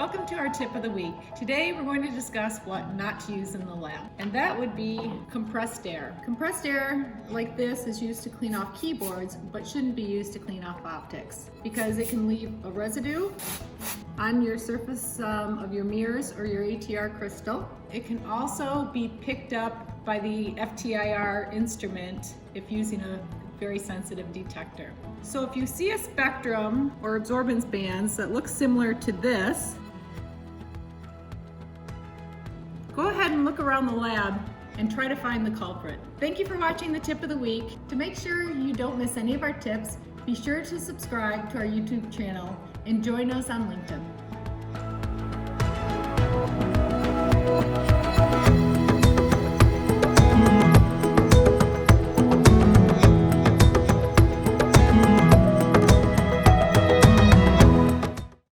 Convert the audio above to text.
Welcome to our tip of the week. Today we're going to discuss what not to use in the lab, and that would be compressed air. Compressed air like this is used to clean off keyboards, but shouldn't be used to clean off optics because it can leave a residue on your surface of your mirrors or your FTIR crystal. It can also be picked up by the FTIR instrument if using a very sensitive detector. So if you see a spectrum or absorbance bands that look similar to this, go ahead and look around the lab and try to find the culprit. Thank you for watching the tip of the week. To make sure you don't miss any of our tips, be sure to subscribe to our YouTube channel and join us on LinkedIn.